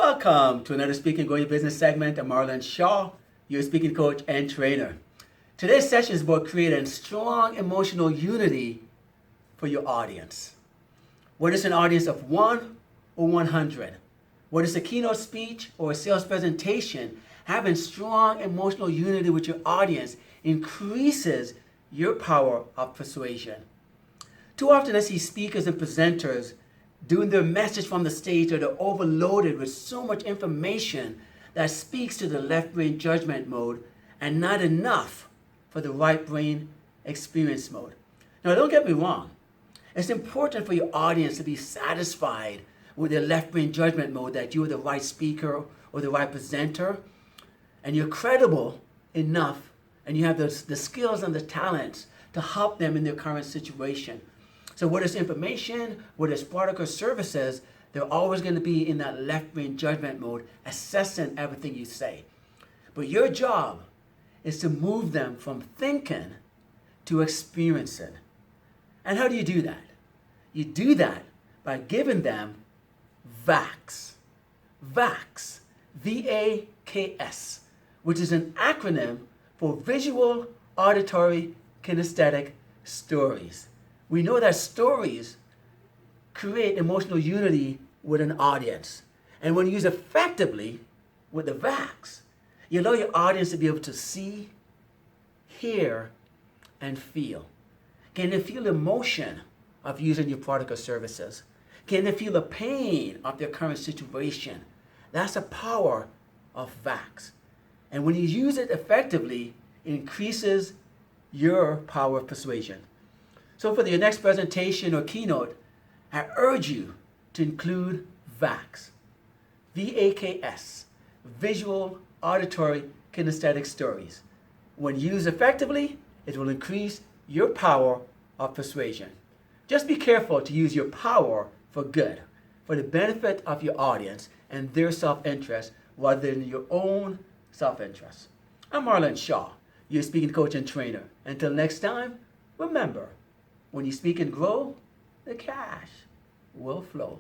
Welcome to another Speaking Grow Your Business segment. I'm Marlon Shaw, your speaking coach and trainer. Today's session is about creating strong emotional unity for your audience. Whether it's an audience of 1 or 100, whether it's a keynote speech or a sales presentation, having strong emotional unity with your audience increases your power of persuasion. Too often I see speakers and presenters doing their message from the stage, or they're overloaded with so much information that speaks to the left brain judgment mode and not enough for the right brain experience mode. Now, don't get me wrong. It's important for your audience to be satisfied with their left brain judgment mode, that you're the right speaker or the right presenter, and you're credible enough, and you have the skills and the talents to help them in their current situation. So whether it's information, whether it's product or services, they're always going to be in that left brain judgment mode, assessing everything you say. But your job is to move them from thinking to experiencing. And how do you do that? You do that by giving them VAKS. VAKS, V-A-K-S, which is an acronym for Visual, Auditory, Kinesthetic Stories. We know that stories create emotional unity with an audience. And when used effectively with the VAKS, you allow your audience to be able to see, hear, and feel. Can they feel the emotion of using your product or services? Can they feel the pain of their current situation? That's the power of VAKS. And when you use it effectively, it increases your power of persuasion. So for your next presentation or keynote, I urge you to include VAKS, V-A-K-S, Visual, Auditory, Kinesthetic Stories. When used effectively, it will increase your power of persuasion. Just be careful to use your power for good, for the benefit of your audience and their self-interest rather than your own self-interest. I'm Marlon Shaw, your speaking coach and trainer. Until next time, remember, when you speak and grow, the cash will flow.